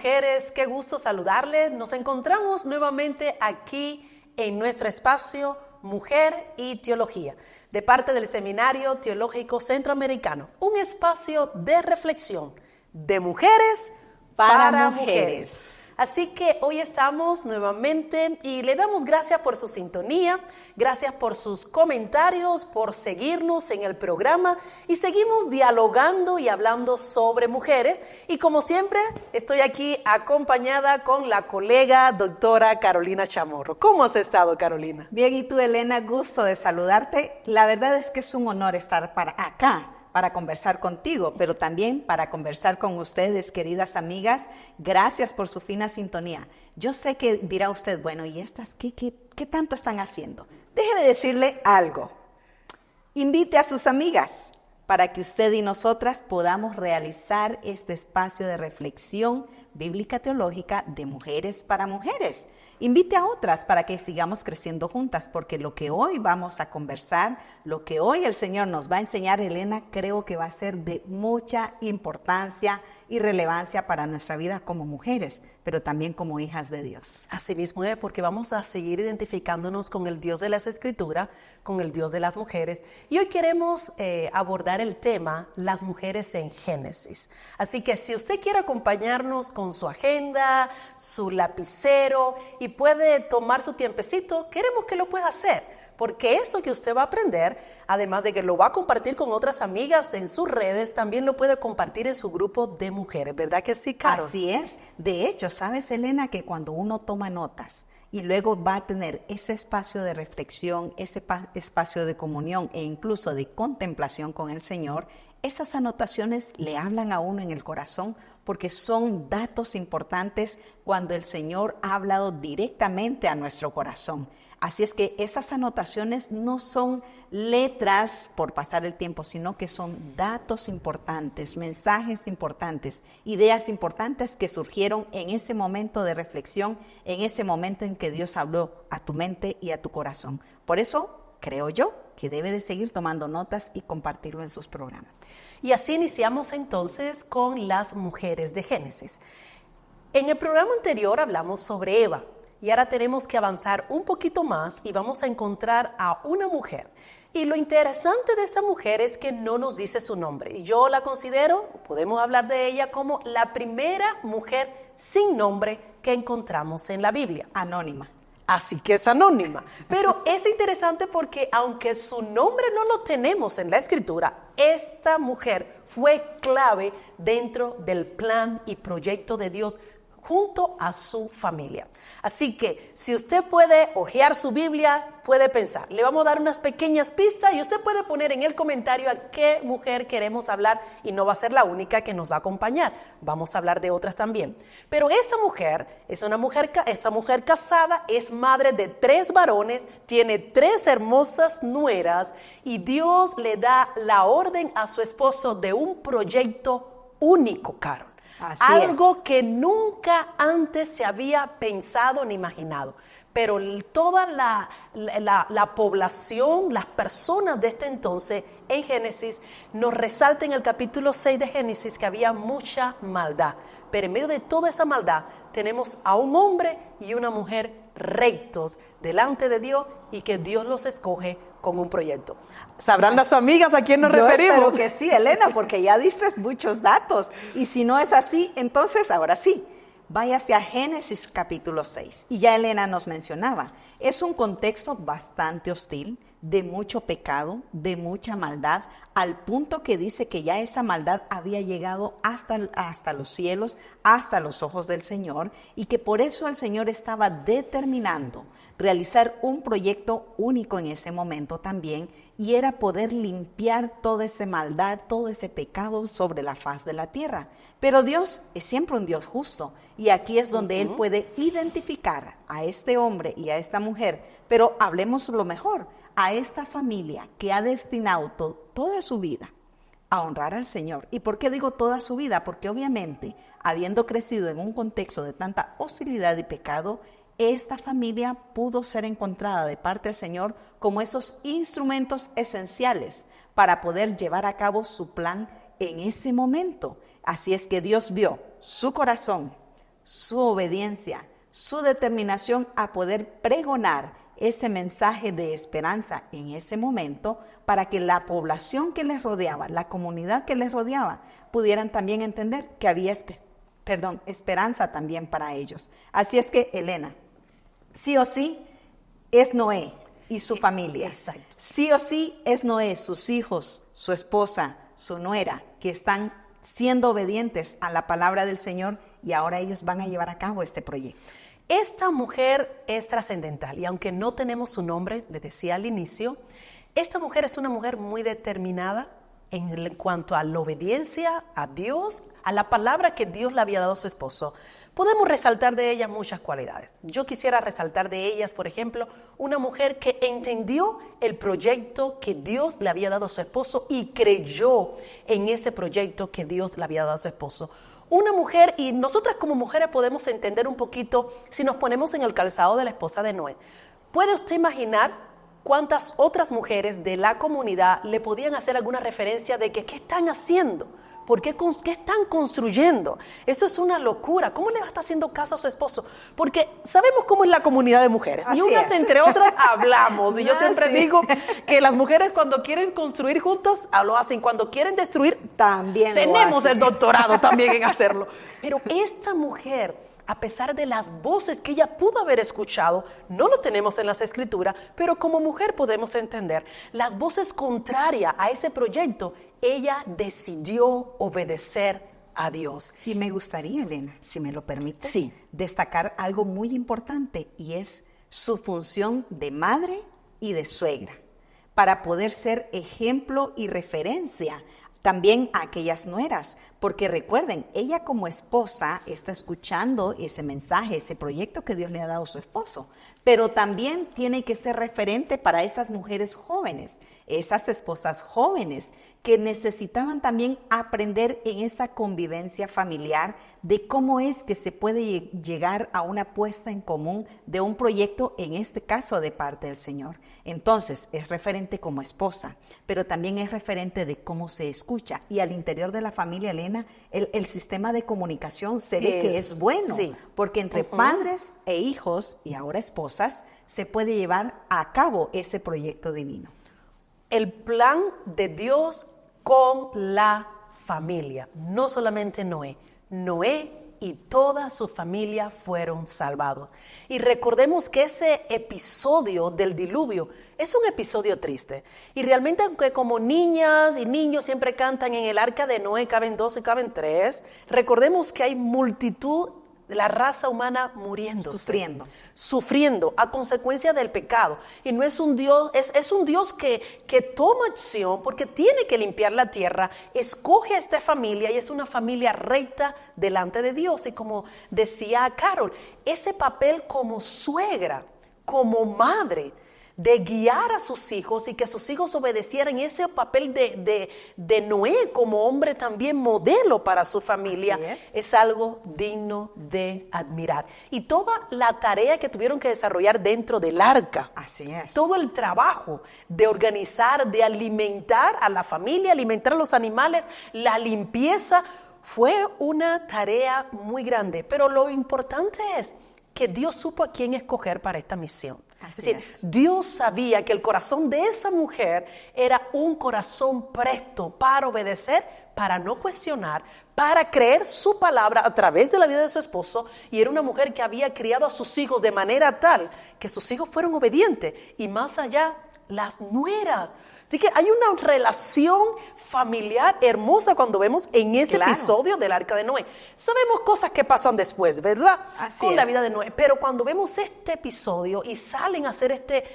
mujeres, qué gusto saludarles. Nos encontramos nuevamente aquí en nuestro espacio Mujer y Teología, de parte del Seminario Teológico Centroamericano, un espacio de reflexión de mujeres para mujeres. Así que hoy estamos nuevamente y le damos gracias por su sintonía, gracias por sus comentarios, por seguirnos en el programa y seguimos dialogando y hablando sobre mujeres. Y como siempre, estoy aquí acompañada con la colega doctora Carolina Chamorro. ¿Cómo has estado, Carolina? Bien, y tú, Elena, gusto de saludarte. La verdad es que es un honor estar acá para conversar contigo, pero también para conversar con ustedes, queridas amigas. Gracias por su fina sintonía. Yo sé que dirá usted, bueno, ¿y estas qué tanto están haciendo? Déjeme decirle algo. Invite a sus amigas para que usted y nosotras podamos realizar este espacio de reflexión bíblica teológica de mujeres para mujeres. Invite a otras para que sigamos creciendo juntas, porque lo que hoy vamos a conversar, lo que hoy el Señor nos va a enseñar, Elena, creo que va a ser de mucha importancia y relevancia para nuestra vida como mujeres, pero también como hijas de Dios. Así mismo es, porque vamos a seguir identificándonos con el Dios de las Escrituras, con el Dios de las mujeres. Y hoy queremos abordar el tema, las mujeres en Génesis. Así que si usted quiere acompañarnos con su agenda, su lapicero y puede tomar su tiempecito, queremos que lo pueda hacer. Porque eso que usted va a aprender, además de que lo va a compartir con otras amigas en sus redes, también lo puede compartir en su grupo de mujeres, ¿verdad que sí, Caro? Así es. De hecho, ¿sabes, Elena, que cuando uno toma notas y luego va a tener ese espacio de reflexión, ese espacio de comunión e incluso de contemplación con el Señor, esas anotaciones le hablan a uno en el corazón porque son datos importantes cuando el Señor ha hablado directamente a nuestro corazón. Así es que esas anotaciones no son letras por pasar el tiempo, sino que son datos importantes, mensajes importantes, ideas importantes que surgieron en ese momento de reflexión, en ese momento en que Dios habló a tu mente y a tu corazón. Por eso, creo yo, que debe de seguir tomando notas y compartirlo en sus programas. Y así iniciamos entonces con las mujeres de Génesis. En el programa anterior hablamos sobre Eva. Y ahora tenemos que avanzar un poquito más y vamos a encontrar a una mujer. Y lo interesante de esta mujer es que no nos dice su nombre. Y yo la considero, podemos hablar de ella como la primera mujer sin nombre que encontramos en la Biblia. Anónima. Así que es anónima. Pero es interesante porque aunque su nombre no lo tenemos en la Escritura, esta mujer fue clave dentro del plan y proyecto de Dios junto a su familia. Así que si usted puede hojear su Biblia, puede pensar. Le vamos a dar unas pequeñas pistas y usted puede poner en el comentario a qué mujer queremos hablar y no va a ser la única que nos va a acompañar. Vamos a hablar de otras también. Pero esta mujer es una mujer casada, es madre de 3 varones, tiene 3 hermosas nueras y Dios le da la orden a su esposo de un proyecto único, Caro. Algo que nunca antes se había pensado ni imaginado. Pero toda la población, las personas de este entonces en Génesis, nos resalta en el capítulo 6 de Génesis que había mucha maldad. Pero en medio de toda esa maldad tenemos a un hombre y una mujer rectos delante de Dios y que Dios los escoge con un proyecto. ¿Sabrán las amigas a quién nos referimos? Yo espero que sí, Elena, porque ya diste muchos datos. Y si no es así, entonces ahora sí, váyase a Génesis capítulo 6. Y ya Elena nos mencionaba, es un contexto bastante hostil, de mucho pecado, de mucha maldad, al punto que dice que ya esa maldad había llegado hasta los cielos, hasta los ojos del Señor, y que por eso el Señor estaba determinando realizar un proyecto único en ese momento también, y era poder limpiar toda esa maldad, todo ese pecado sobre la faz de la tierra. Pero Dios es siempre un Dios justo, y aquí es donde Él puede identificar a este hombre y a esta mujer, pero hablemos lo mejor, a esta familia que ha destinado toda su vida a honrar al Señor. ¿Y por qué digo toda su vida? Porque obviamente, habiendo crecido en un contexto de tanta hostilidad y pecado, esta familia pudo ser encontrada de parte del Señor como esos instrumentos esenciales para poder llevar a cabo su plan en ese momento. Así es que Dios vio su corazón, su obediencia, su determinación a poder pregonar ese mensaje de esperanza en ese momento para que la población que les rodeaba, la comunidad que les rodeaba, pudieran también entender que había esperanza también para ellos. Así es que, Elena, sí o sí es Noé y su familia. Exacto. Sí o sí es Noé, sus hijos, su esposa, su nuera, que están siendo obedientes a la palabra del Señor y ahora ellos van a llevar a cabo este proyecto. Esta mujer es trascendental y aunque no tenemos su nombre, les decía al inicio, esta mujer es una mujer muy determinada en cuanto a la obediencia a Dios, a la palabra que Dios le había dado a su esposo. Podemos resaltar de ella muchas cualidades. Yo quisiera resaltar de ellas, por ejemplo, una mujer que entendió el proyecto que Dios le había dado a su esposo y creyó en ese proyecto que Dios le había dado a su esposo. Una mujer, y nosotras como mujeres podemos entender un poquito si nos ponemos en el calzado de la esposa de Noé. ¿Puede usted imaginar cuántas otras mujeres de la comunidad le podían hacer alguna referencia de que qué están haciendo? ¿Qué están construyendo? Eso es una locura. ¿Cómo le va a estar haciendo caso a su esposo? Porque sabemos cómo es la comunidad de mujeres. Así y unas es. entre otras hablamos. Y yo siempre Sí. digo que las mujeres cuando quieren construir juntas lo hacen. Cuando quieren destruir, También lo tenemos hacen. el doctorado también en hacerlo. Pero esta mujer, a pesar de las voces que ella pudo haber escuchado, no lo tenemos en las escrituras, pero como mujer podemos entender las voces contrarias a ese proyecto. Ella decidió obedecer a Dios. Y me gustaría, Elena, si me lo permites, Sí. destacar algo muy importante y es su función de madre y de suegra, para poder ser ejemplo y referencia también a aquellas nueras, porque recuerden, ella como esposa está escuchando ese mensaje, ese proyecto que Dios le ha dado a su esposo, pero también tiene que ser referente para esas mujeres jóvenes, esas esposas jóvenes que necesitaban también aprender en esa convivencia familiar de cómo es que se puede llegar a una puesta en común de un proyecto, en este caso de parte del Señor. Entonces, es referente como esposa, pero también es referente de cómo se escucha. Y al interior de la familia, Elena, el sistema de comunicación se ve que es bueno, sí. porque entre padres e hijos, y ahora esposas, se puede llevar a cabo ese proyecto divino. El plan de Dios con la familia, no solamente Noé. Noé y toda su familia fueron salvados. Y recordemos que ese episodio del diluvio es un episodio triste. Y realmente, aunque como niñas y niños siempre cantan en el arca de Noé, caben 2 y caben 3, recordemos que hay multitud de la raza humana muriéndose. Sufriendo a consecuencia del pecado. Y no es un Dios, es un Dios que toma acción porque tiene que limpiar la tierra, escoge a esta familia y es una familia recta delante de Dios. Y como decía Carol, ese papel como suegra, como madre, de guiar a sus hijos y que sus hijos obedecieran, ese papel de Noé como hombre también modelo para su familia, es algo digno de admirar. Y toda la tarea que tuvieron que desarrollar dentro del arca, Así es. todo el trabajo de organizar, de alimentar a la familia, alimentar a los animales, la limpieza, fue una tarea muy grande. Pero lo importante es que Dios supo a quién escoger para esta misión. Así es. Dios sabía que el corazón de esa mujer era un corazón presto para obedecer, para no cuestionar, para creer su palabra a través de la vida de su esposo. Y era una mujer que había criado a sus hijos de manera tal que sus hijos fueron obedientes. Y más allá, las nueras. Así que hay una relación familiar hermosa cuando vemos en ese episodio del Arca de Noé. Sabemos cosas que pasan después, ¿verdad? Con la vida de Noé. Pero cuando vemos este episodio y salen a hacer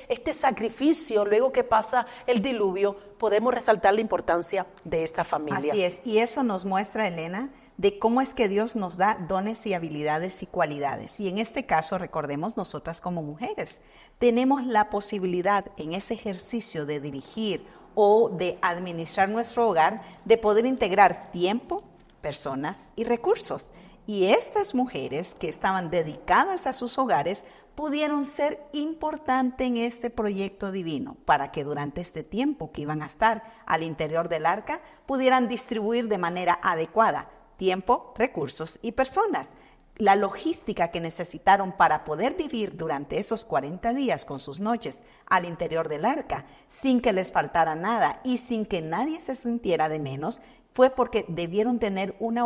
este sacrificio, luego que pasa el diluvio, podemos resaltar la importancia de esta familia. Así es. Y eso nos muestra, Elena, de cómo es que Dios nos da dones y habilidades y cualidades. Y en este caso, recordemos, nosotras como mujeres tenemos la posibilidad en ese ejercicio de dirigir o de administrar nuestro hogar, de poder integrar tiempo, personas y recursos. Y estas mujeres que estaban dedicadas a sus hogares pudieron ser importantes en este proyecto divino para que durante este tiempo que iban a estar al interior del arca pudieran distribuir de manera adecuada tiempo, recursos y personas. la logística que necesitaron para poder vivir durante esos 40 días con sus noches al interior del arca, sin que les faltara nada y sin que nadie se sintiera de menos, fue porque debieron tener una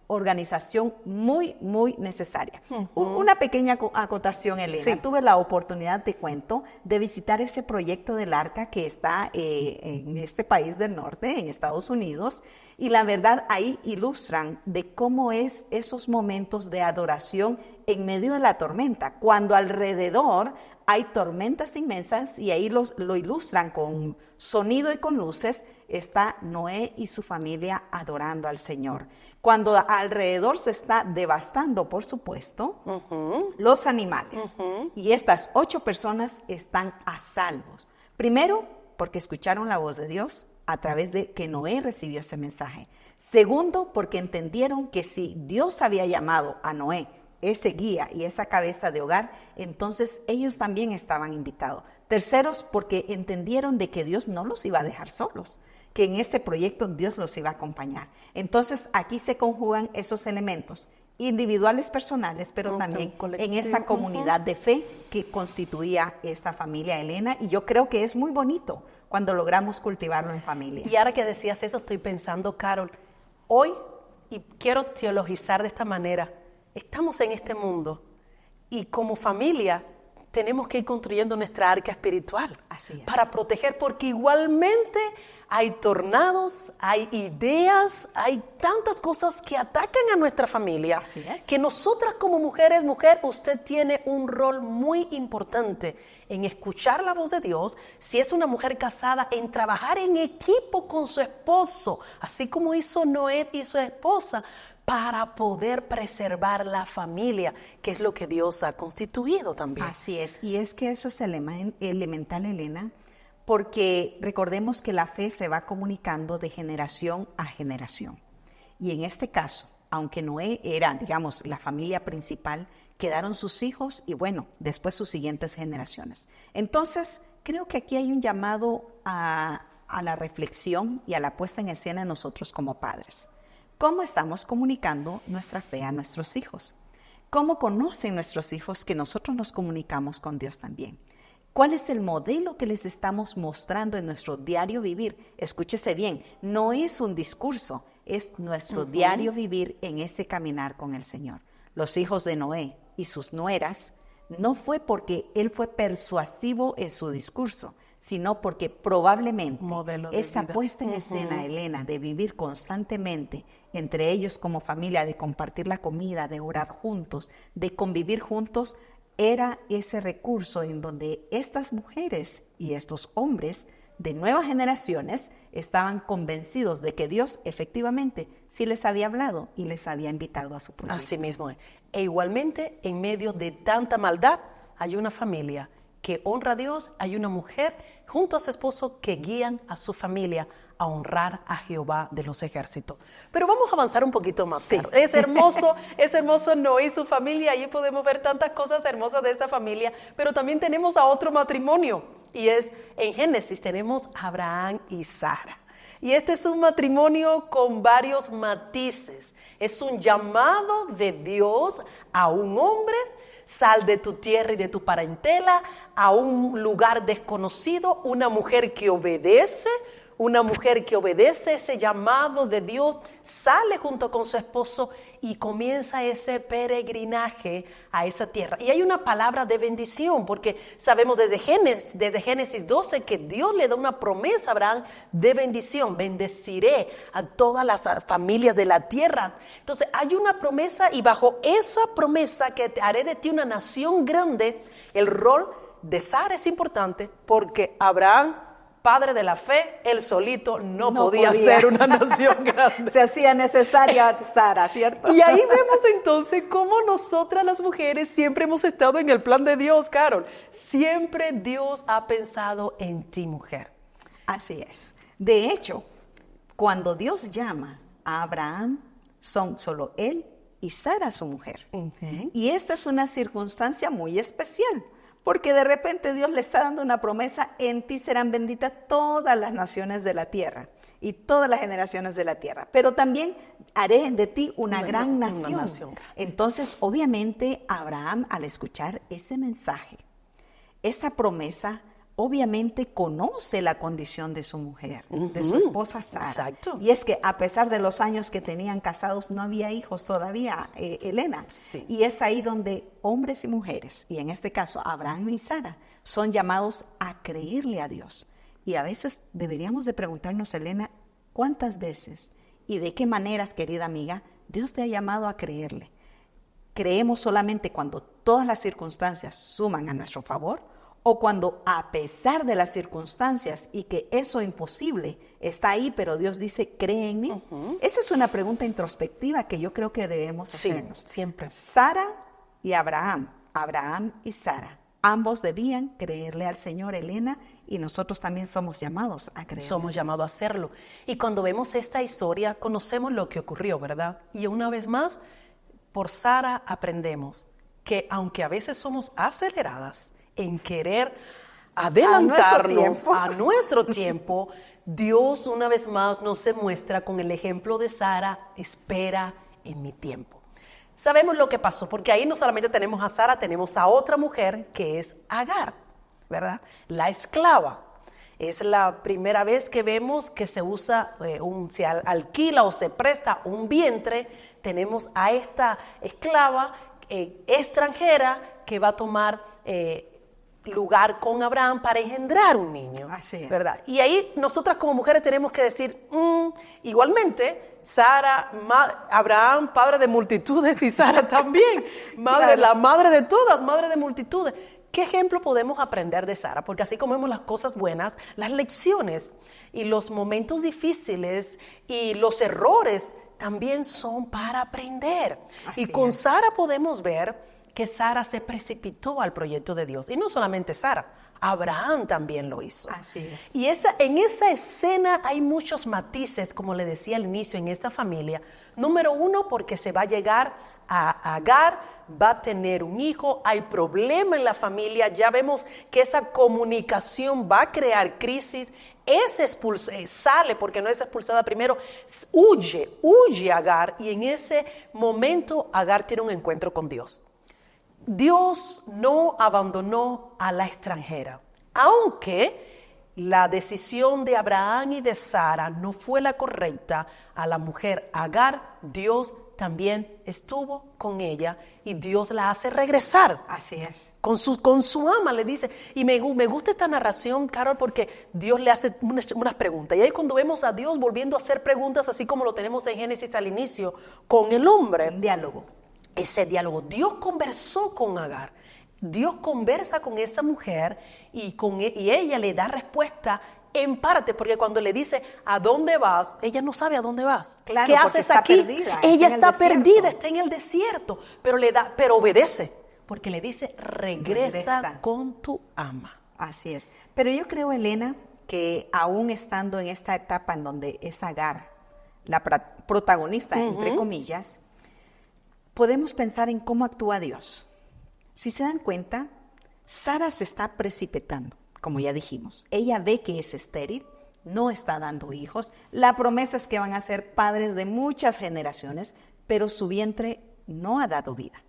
organización muy, muy necesaria. Una pequeña acotación, Elena. Sí. Tuve la oportunidad, te cuento, de visitar ese proyecto del arca que está en este país del norte, en Estados Unidos, y la verdad ahí ilustran de cómo es esos momentos de adoración en medio de la tormenta, cuando alrededor hay tormentas inmensas, y ahí lo ilustran con sonido y con luces. Está Noé y su familia adorando al Señor. Cuando alrededor se está devastando, por supuesto, los animales. Y estas 8 personas están a salvos. Primero, porque escucharon la voz de Dios a través de que Noé recibió ese mensaje. Segundo, porque entendieron que si Dios había llamado a Noé, ese guía y esa cabeza de hogar, entonces ellos también estaban invitados. Terceros, porque entendieron de que Dios no los iba a dejar solos, que en este proyecto Dios los iba a acompañar. Entonces aquí se conjugan esos elementos individuales, personales, pero también en esa comunidad de fe que constituía esta familia, Elena, y yo creo que es muy bonito cuando logramos cultivarlo en familia. Y ahora que decías eso, estoy pensando, Carol, hoy, y quiero teologizar de esta manera, estamos en este mundo y como familia tenemos que ir construyendo nuestra arca espiritual. Así es. Para proteger, porque igualmente hay tornados, hay ideas, hay tantas cosas que atacan a nuestra familia. Así es. Que nosotras como mujer, usted tiene un rol muy importante en escuchar la voz de Dios, si es una mujer casada, en trabajar en equipo con su esposo, así como hizo Noé y su esposa, para poder preservar la familia, que es lo que Dios ha constituido también. Así es, y es que eso es elemental, Elena, porque recordemos que la fe se va comunicando de generación a generación. Y en este caso, aunque Noé era, digamos, la familia principal, quedaron sus hijos y bueno, después sus siguientes generaciones. Entonces, creo que aquí hay un llamado a la reflexión y a la puesta en escena de nosotros como padres. ¿Cómo estamos comunicando nuestra fe a nuestros hijos? ¿Cómo conocen nuestros hijos que nosotros nos comunicamos con Dios también? ¿Cuál es el modelo que les estamos mostrando en nuestro diario vivir? Escúchese bien, no es un discurso, es nuestro diario vivir en ese caminar con el Señor. Los hijos de Noé y sus nueras no fue porque él fue persuasivo en su discurso, sino porque probablemente esa puesta en escena, Elena, de vivir constantemente entre ellos como familia, de compartir la comida, de orar juntos, de convivir juntos, era ese recurso en donde estas mujeres y estos hombres de nuevas generaciones estaban convencidos de que Dios efectivamente sí les había hablado y les había invitado a su proyecto. Así mismo es. E igualmente, en medio de tanta maldad, hay una familia que honra a Dios, hay una mujer junto a su esposo que guían a su familia a honrar a Jehová de los ejércitos. Pero vamos a avanzar un poquito más. Sí. Es hermoso Noé y su familia, ahí podemos ver tantas cosas hermosas de esta familia, pero también tenemos a otro matrimonio, y es en Génesis tenemos a Abraham y Sara. Y este es un matrimonio con varios matices. Es un llamado de Dios a un hombre: sal de tu tierra y de tu parentela a un lugar desconocido. Una mujer que obedece ese llamado de Dios, sale junto con su esposo y comienza ese peregrinaje a esa tierra. Y hay una palabra de bendición, porque sabemos desde Génesis 12 que Dios le da una promesa a Abraham de bendición: bendeciré a todas las familias de la tierra. Entonces hay una promesa, y bajo esa promesa, que te haré de ti una nación grande. El rol de Sara es importante, porque Abraham, padre de la fe, él solito no podía ser una nación grande. Se hacía necesaria Sara, ¿cierto? Y ahí vemos entonces cómo nosotras las mujeres siempre hemos estado en el plan de Dios, Carol. Siempre Dios ha pensado en ti, mujer. Así es. De hecho, cuando Dios llama a Abraham, son solo él y Sara su mujer. Y esta es una circunstancia muy especial, porque de repente Dios le está dando una promesa: en ti serán benditas todas las naciones de la tierra. y todas las generaciones de la tierra. Pero también haré de ti una gran nación. Una nación grande. Entonces, obviamente, Abraham, al escuchar ese mensaje, esa promesa, obviamente conoce la condición de su mujer, de su esposa Sara. Exacto. Y es que a pesar de los años que tenían casados, no había hijos todavía, Elena. Sí. Y es ahí donde hombres y mujeres, y en este caso Abraham y Sara, son llamados a creerle a Dios. Y a veces deberíamos de preguntarnos, Elena, ¿cuántas veces y de qué maneras, querida amiga, Dios te ha llamado a creerle? ¿Creemos solamente cuando todas las circunstancias suman a nuestro favor? ¿O cuando a pesar de las circunstancias y que eso imposible está ahí, pero Dios dice, cree en mí? Esa es una pregunta introspectiva que yo creo que debemos hacernos. Siempre. Sara y Abraham, Abraham y Sara, ambos debían creerle al Señor, Elena, y nosotros también somos llamados a creer. Somos llamados a hacerlo. Y cuando vemos esta historia, conocemos lo que ocurrió, ¿verdad? Y una vez más, por Sara aprendemos que aunque a veces somos aceleradas en querer adelantarnos a nuestro tiempo, Dios una vez más nos demuestra con el ejemplo de Sara, espera en mi tiempo. Sabemos lo que pasó, porque ahí no solamente tenemos a Sara, tenemos a otra mujer que es Agar, ¿verdad? La esclava. Es la primera vez que vemos que se usa, se alquila o se presta un vientre. Tenemos a esta esclava extranjera que va a tomar lugar con Abraham para engendrar un niño. Así es. ¿Verdad? Y ahí nosotras como mujeres tenemos que decir, igualmente, Sara, Abraham, padre de multitudes, y Sara también, madre, claro, la madre de todas, madre de multitudes. ¿Qué ejemplo podemos aprender de Sara? Porque así como vemos las cosas buenas, las lecciones y los momentos difíciles y los errores también son para aprender. Así y con es. Sara podemos ver que Sara se precipitó al proyecto de Dios. Y no solamente Sara, Abraham también lo hizo. Así es. Y en esa escena hay muchos matices, como le decía al inicio, en esta familia. Número uno, porque se va a llegar a Agar, va a tener un hijo, hay problema en la familia, ya vemos que esa comunicación va a crear crisis. Sale porque no es expulsada primero, huye Agar, y en ese momento Agar tiene un encuentro con Dios. Dios no abandonó a la extranjera, aunque la decisión de Abraham y de Sara no fue la correcta. A la mujer Agar, Dios también estuvo con ella y Dios la hace regresar. Así es. Con su ama le dice, y me gusta esta narración, Carol, porque Dios le hace unas preguntas. Y ahí cuando vemos a Dios volviendo a hacer preguntas, así como lo tenemos en Génesis al inicio, con el hombre. Un diálogo. Ese diálogo, Dios conversó con Agar, Dios conversa con esa mujer y ella le da respuesta en parte, porque cuando le dice ¿a dónde vas? Ella no sabe a dónde vas. Claro, ¿qué haces aquí? Perdida, ella está perdida, está en el desierto, pero obedece, porque le dice regresa con tu ama. Así es. Pero yo creo, Elena, que aún estando en esta etapa en donde es Agar la protagonista, entre comillas, podemos pensar en cómo actúa Dios. Si se dan cuenta, Sara se está precipitando, como ya dijimos. Ella ve que es estéril, no está dando hijos. La promesa es que van a ser padres de muchas generaciones, pero su vientre no ha dado vida.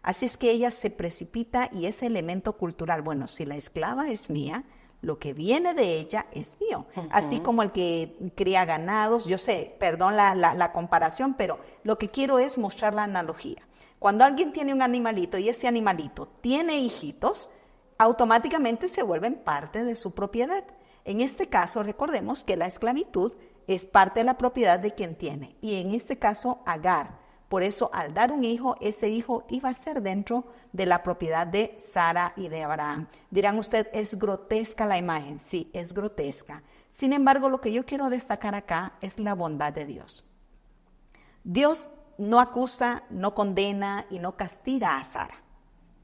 Así es que ella se precipita y ese elemento cultural, bueno, si la esclava es mía, lo que viene de ella es mío. Así como el que cría ganados, yo sé, perdón la comparación, pero lo que quiero es mostrar la analogía. Cuando alguien tiene un animalito y ese animalito tiene hijitos, automáticamente se vuelven parte de su propiedad. En este caso, recordemos que la esclavitud es parte de la propiedad de quien tiene. Y en este caso, Agar. Por eso, al dar un hijo, ese hijo iba a ser dentro de la propiedad de Sara y de Abraham. Dirán usted, ¿es grotesca la imagen? Sí, es grotesca. Sin embargo, lo que yo quiero destacar acá es la bondad de Dios. Dios no acusa, no condena y no castiga a Sara.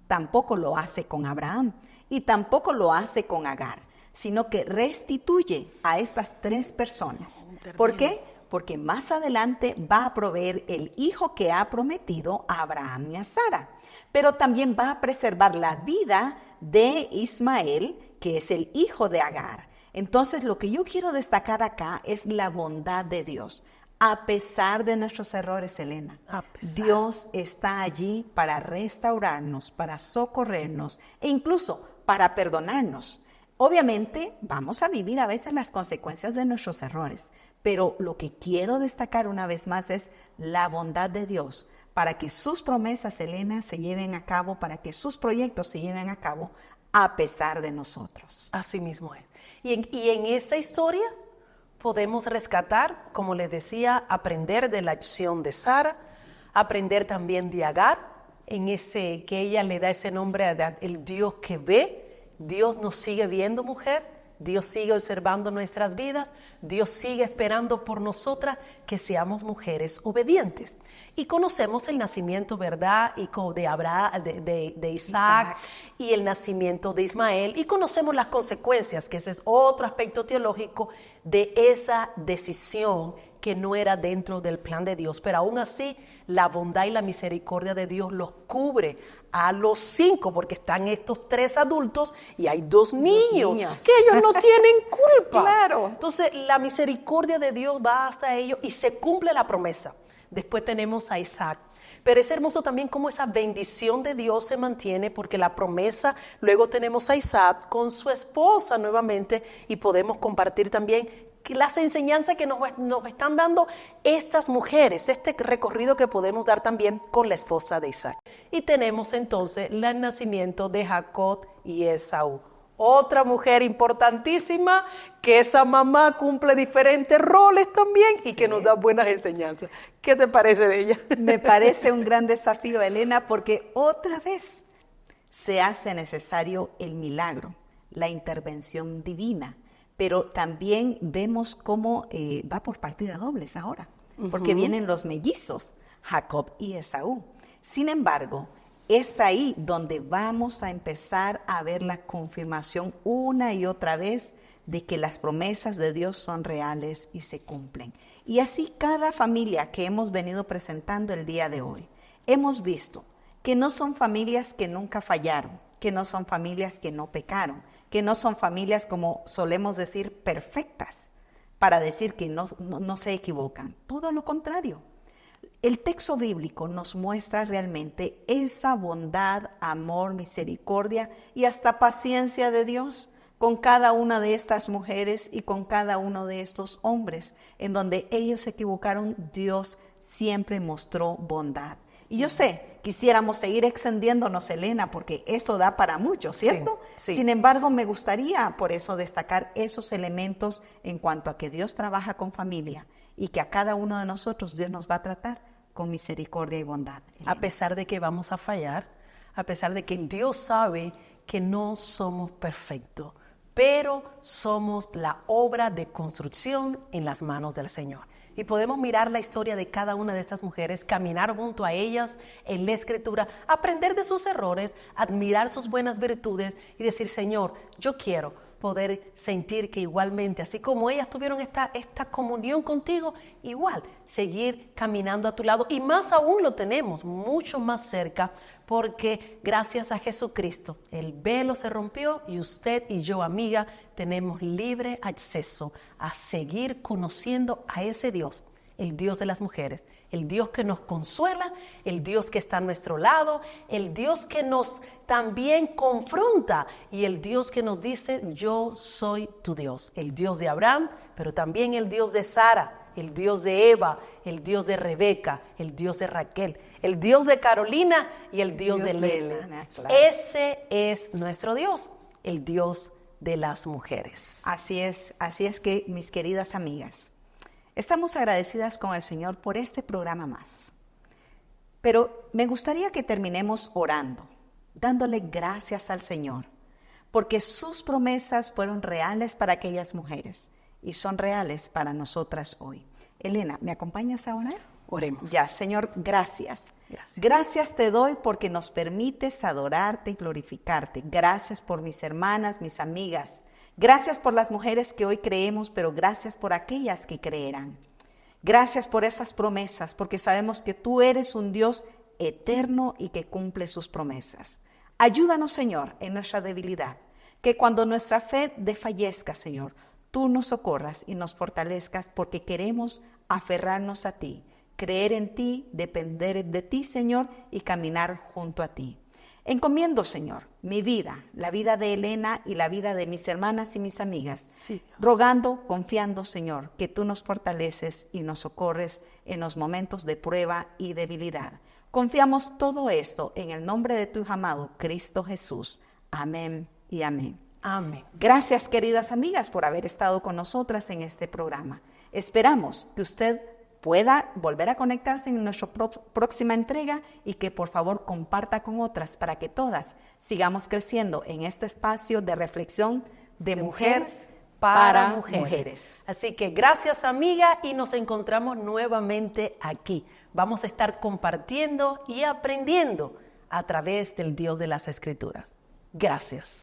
Tampoco lo hace con Abraham y tampoco lo hace con Agar, sino que restituye a estas tres personas. ¿Por qué? Porque más adelante va a proveer el hijo que ha prometido a Abraham y a Sara. Pero también va a preservar la vida de Ismael, que es el hijo de Agar. Entonces, lo que yo quiero destacar acá es la bondad de Dios. A pesar de nuestros errores, Elena, Dios está allí para restaurarnos, para socorrernos e incluso para perdonarnos. Obviamente, vamos a vivir a veces las consecuencias de nuestros errores, pero lo que quiero destacar una vez más es la bondad de Dios para que sus promesas, Elena, se lleven a cabo, para que sus proyectos se lleven a cabo a pesar de nosotros. Así mismo es. Y en esta historia podemos rescatar, como les decía, aprender de la acción de Sara, aprender también de Agar, en ese que ella le da ese nombre a el Dios que ve. Dios nos sigue viendo, mujer. Dios sigue observando nuestras vidas. Dios sigue esperando por nosotras que seamos mujeres obedientes. Y conocemos el nacimiento, ¿verdad? Y de Abraham, de Isaac, y el nacimiento de Ismael. Y conocemos las consecuencias, que ese es otro aspecto teológico de esa decisión que no era dentro del plan de Dios. Pero aún así, la bondad y la misericordia de Dios los cubre a los 5, porque están estos 3 adultos y hay 2 niños que ellos no tienen culpa. Claro. Entonces, la misericordia de Dios va hasta ellos y se cumple la promesa. Después tenemos a Isaac. Pero es hermoso también cómo esa bendición de Dios se mantiene, porque la promesa, luego tenemos a Isaac con su esposa nuevamente, y podemos compartir también las enseñanzas que nos están dando estas mujeres, este recorrido que podemos dar también con la esposa de Isaac. Y tenemos entonces el nacimiento de Jacob y Esaú. Otra mujer importantísima, que esa mamá cumple diferentes roles también y que nos da buenas enseñanzas. ¿Qué te parece de ella? Me parece un gran desafío, Elena, porque otra vez se hace necesario el milagro, la intervención divina. Pero también vemos cómo va por partida dobles ahora, porque vienen los mellizos, Jacob y Esaú. Sin embargo, es ahí donde vamos a empezar a ver la confirmación una y otra vez de que las promesas de Dios son reales y se cumplen. Y así cada familia que hemos venido presentando el día de hoy, hemos visto que no son familias que nunca fallaron, que no son familias que no pecaron, que no son familias, como solemos decir, perfectas, para decir que no se equivocan. Todo lo contrario. El texto bíblico nos muestra realmente esa bondad, amor, misericordia y hasta paciencia de Dios con cada una de estas mujeres y con cada uno de estos hombres. En donde ellos se equivocaron, Dios siempre mostró bondad. Y yo sé, quisiéramos seguir extendiéndonos, Elena, porque esto da para mucho, ¿cierto? Sí. Sin embargo, me gustaría por eso destacar esos elementos en cuanto a que Dios trabaja con familia y que a cada uno de nosotros Dios nos va a tratar con misericordia y bondad. Elena. A pesar de que vamos a fallar, a pesar de que Dios sabe que no somos perfectos, pero somos la obra de construcción en las manos del Señor. Y podemos mirar la historia de cada una de estas mujeres, caminar junto a ellas en la Escritura, aprender de sus errores, admirar sus buenas virtudes y decir, Señor, yo quiero poder sentir que igualmente, así como ellas tuvieron esta comunión contigo, igual seguir caminando a tu lado. Y más aún lo tenemos mucho más cerca, porque gracias a Jesucristo el velo se rompió y usted y yo, amiga, tenemos libre acceso a seguir conociendo a ese Dios, el Dios de las mujeres, el Dios que nos consuela, el Dios que está a nuestro lado, el Dios que nos también confronta y el Dios que nos dice, yo soy tu Dios, el Dios de Abraham, pero también el Dios de Sara, el Dios de Eva, el Dios de Rebeca, el Dios de Raquel, el Dios de Carolina y el Dios de Elena. Claro. Ese es nuestro Dios, el Dios de las mujeres. Así es que, mis queridas amigas, estamos agradecidas con el Señor por este programa más. Pero me gustaría que terminemos orando, dándole gracias al Señor, porque sus promesas fueron reales para aquellas mujeres y son reales para nosotras hoy. Elena, ¿me acompañas a orar? Oremos. Ya, Señor, gracias. Gracias te doy porque nos permites adorarte y glorificarte. Gracias por mis hermanas, mis amigas. Gracias por las mujeres que hoy creemos, pero gracias por aquellas que creerán. Gracias por esas promesas, porque sabemos que tú eres un Dios eterno y que cumple sus promesas. Ayúdanos, Señor, en nuestra debilidad. Que cuando nuestra fe desfallezca, Señor, tú nos socorras y nos fortalezcas porque queremos aferrarnos a ti, creer en ti, depender de ti, Señor, y caminar junto a ti. Encomiendo, Señor, mi vida, la vida de Elena y la vida de mis hermanas y mis amigas, Sí. rogando, confiando, Señor, que tú nos fortaleces y nos socorres en los momentos de prueba y debilidad. Confiamos todo esto en el nombre de tu amado Cristo Jesús. Amén y amén. Amén. Gracias, queridas amigas, por haber estado con nosotras en este programa. Esperamos que usted pueda volver a conectarse en nuestra próxima entrega y que por favor comparta con otras para que todas sigamos creciendo en este espacio de reflexión de mujeres para mujeres. Así que gracias, amiga, y nos encontramos nuevamente aquí. Vamos a estar compartiendo y aprendiendo a través del Dios de las Escrituras. Gracias.